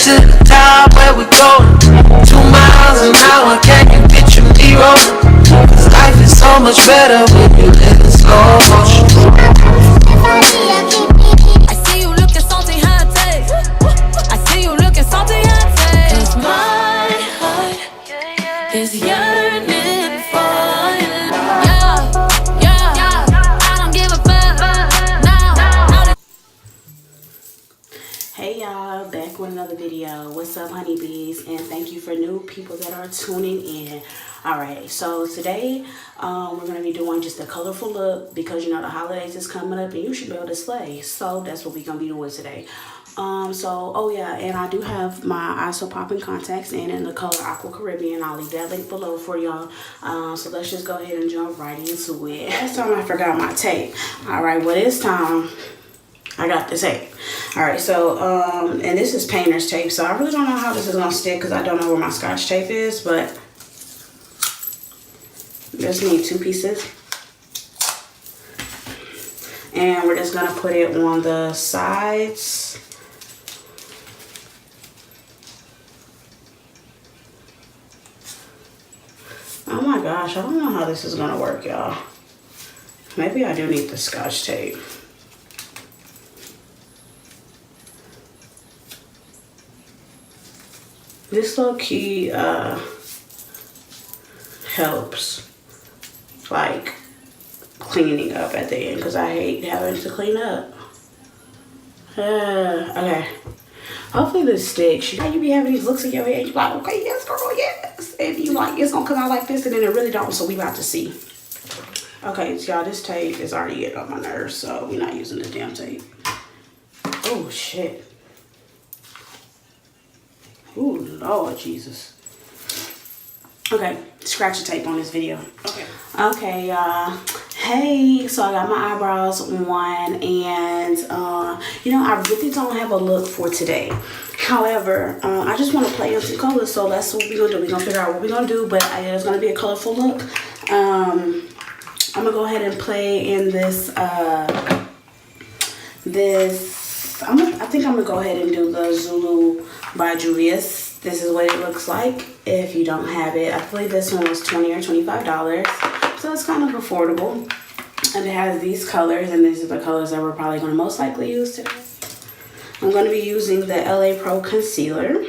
to the top where we going. 2 miles an hour, can you picture me rolling? Cause life is so much better when you live in slow motion. I see you looking salty, hot take. I see you looking salty, hot take. Cause my heart is yearning for you. Yeah, I don't give a fuck now. Hey y'all, back with another video. What's up, honeybees? And thank you for new people that are tuning in. Alright, so today we're going to be doing just a colorful look because you know the holidays is coming up and you should be able to slay. So that's what we're going to be doing today. Oh yeah, and I do have my EyeSoPoppin contacts in the color Aqua Caribbean. I'll leave that link below for y'all. So let's just go ahead and jump right into it. Last time I forgot my tape. Alright, well this time I got the tape. Alright, so and this is painter's tape, so I really don't know how this is gonna stick because I don't know where my scotch tape is, but just need 2 pieces. And we're just gonna put it on the sides. Oh my gosh, I don't know how this is gonna work, y'all. Maybe I do need the scotch tape. This low key helps like cleaning up at the end because I hate having to clean up. Okay. Hopefully this sticks. You know, you be having these looks in your head. You're like, okay, yes, girl, yes. And you like, it's gonna come out like this, and then it really don't. So we about to see. Okay, so y'all, this tape is already getting on my nerves, so we're not using the damn tape. Oh shit. Ooh, Lord Jesus. Okay, scratch the tape on this video. Okay, y'all. Hey, so I got my eyebrows on, and you know, I really don't have a look for today. However, I just want to play in some colors, so that's what we're gonna do. We're gonna figure out what we're gonna do, but it's gonna be a colorful look. I'm gonna go ahead and play in this. I think I'm gonna go ahead and do the Zulu by JUVIA'S. This is what it looks like if you don't have it. I believe this one was $20 or $25, so it's kind of affordable. And it has these colors, and these are the colors that we're probably going to most likely use today. I'm going to be using the LA Pro Concealer.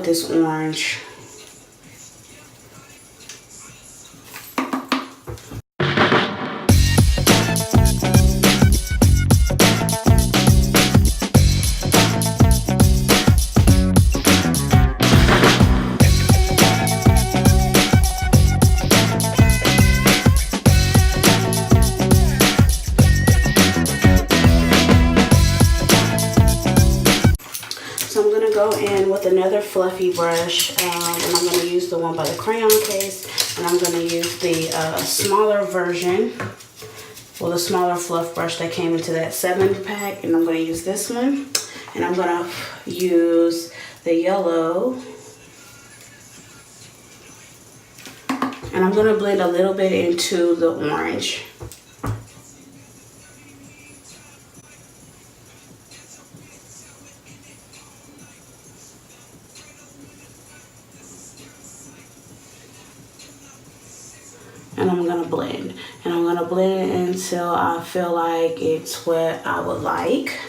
This orange. In with another fluffy brush, and I'm going to use the one by the CrayonCase, and I'm going to use the smaller version, well, the smaller fluff brush that came into that 7-pack, and I'm going to use this one, and I'm going to use the yellow, and I'm going to blend a little bit into the orange. And I'm gonna blend, and I'm gonna blend it until I feel like it's what I would like.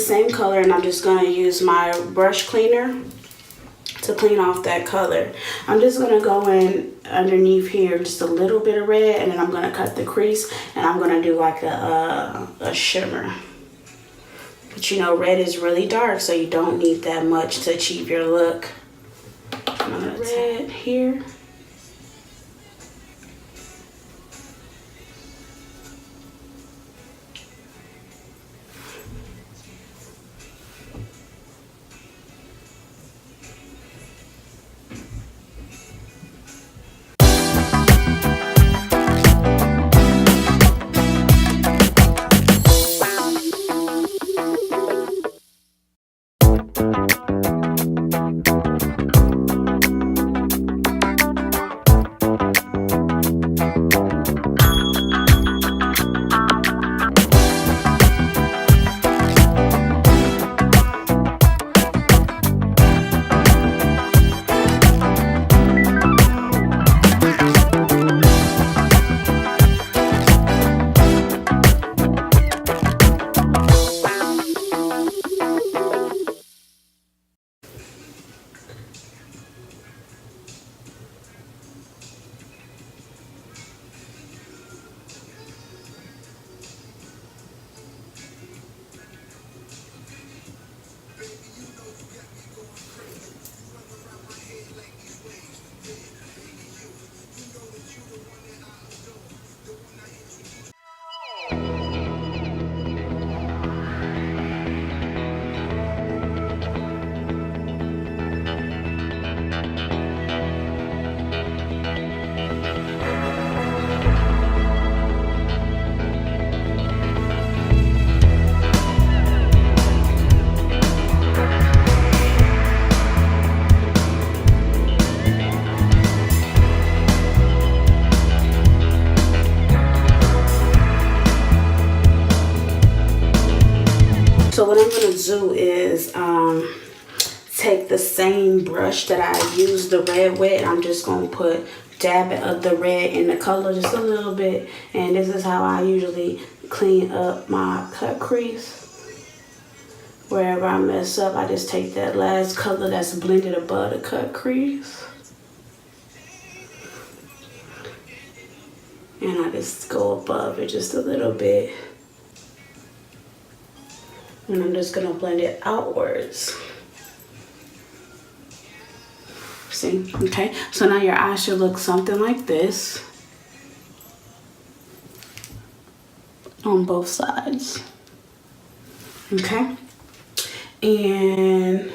same color, and I'm just going to use my brush cleaner to clean off that color. I'm just going to go in underneath here, just a little bit of red, and then I'm going to cut the crease, and I'm going to do like a shimmer. But you know, red is really dark, so you don't need that much to achieve your look. I'm going to red here. So what I'm going to do is take the same brush that I used the red with. I'm just going to put dab it of the red in the color just a little bit. And this is how I usually clean up my cut crease. Wherever I mess up, I just take that last color that's blended above the cut crease. And I just go above it just a little bit. And I'm just gonna blend it outwards. See, okay? So now your eye should look something like this on both sides. Okay? And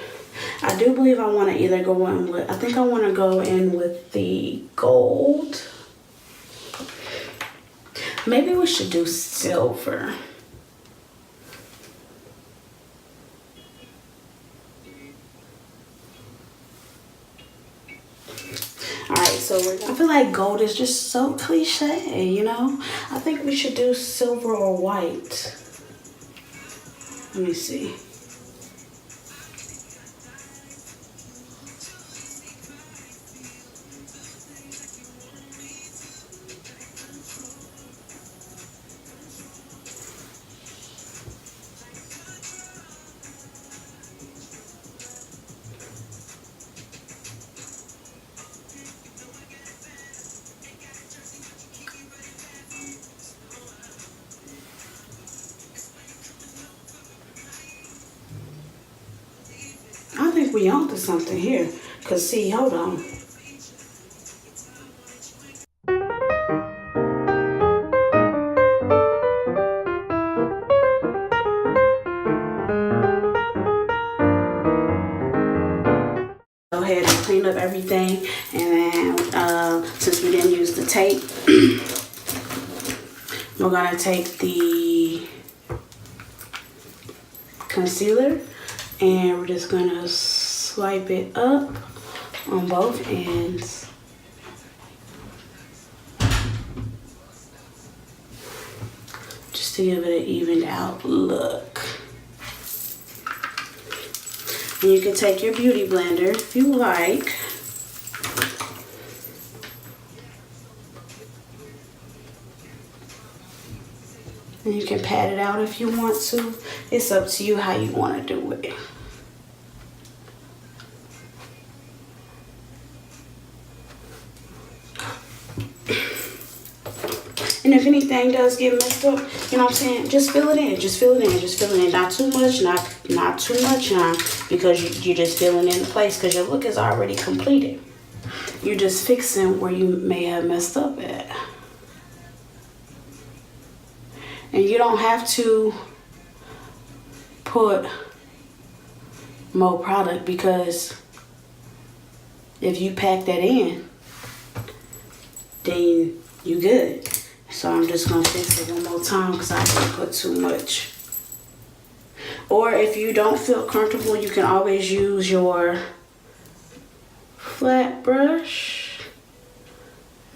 I do believe I wanna either go in with, I think I wanna go in with the gold. Maybe we should do silver. So I feel like gold is just so cliche, you know? I think we should do silver or white. Let me see. We onto something here, cause see, hold on. Go ahead and clean up everything, and then since we didn't use the tape, we're gonna take the concealer. And we're just gonna swipe it up on both ends. Just to give it an evened out look. And you can take your beauty blender if you like. And you can pat it out if you want to. It's up to you how you want to do it. And if anything does get messed up, you know what I'm saying, just fill it in, just fill it in, just fill it in. Not too much, not too much, because you're just filling in the place because your look is already completed. You're just fixing where you may have messed up at. And you don't have to put more product, because if you pack that in, then you good. So I'm just gonna fix it one more time because I didn't put too much. Or if you don't feel comfortable, you can always use your flat brush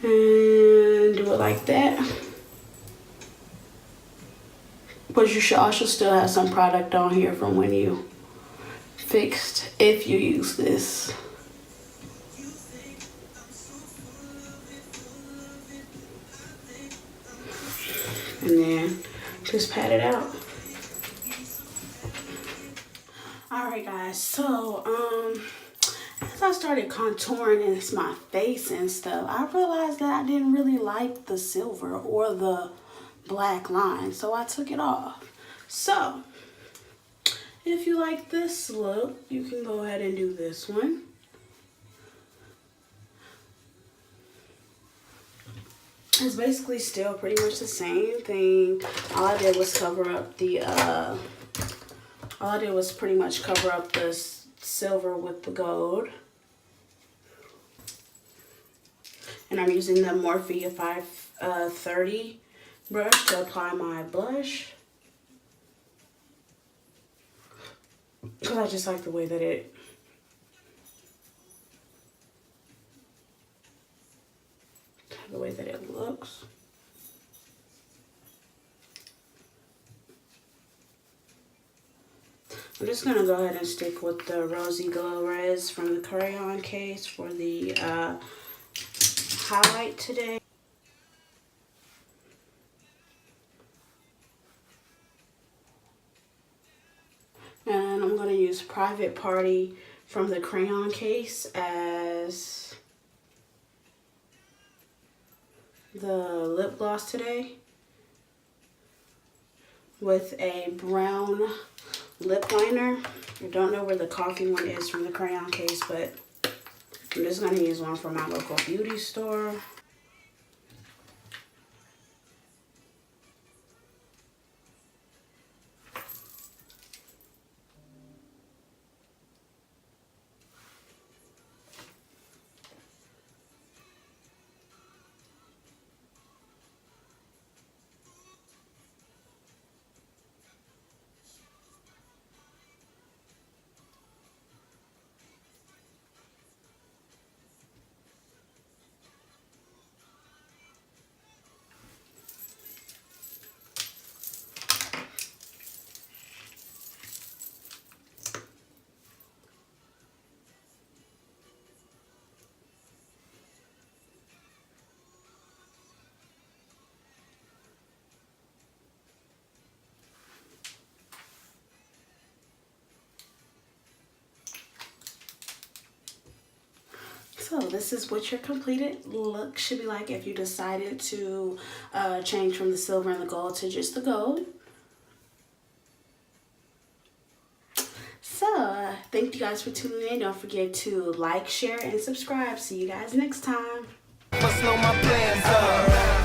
and do it like that. But you should also still have some product on here from when you fixed, if you use this. And then just pat it out. Alright guys, so as I started contouring my face and stuff, I realized that I didn't really like the silver or the black line, so I took it off. So if you like this look, you can go ahead and do this one. It's basically still pretty much the same thing. All I did was cover up the pretty much cover up the silver with the gold. And I'm using the Morphe 530 brush to apply my blush, because I just like the way that it looks. I'm just gonna go ahead and stick with the Rosie Glowrez from the CrayonCase for the highlight today. And I'm gonna use Private Party from the CrayonCase as the lip gloss today, with a brown lip liner. I don't know where the coffee one is from the CrayonCase, but I'm just gonna use one from my local beauty store. So this is what your completed look should be like if you decided to change from the silver and the gold to just the gold. So thank you guys for tuning in. Don't forget to like, share, and subscribe. See you guys next time. Must know my plans are.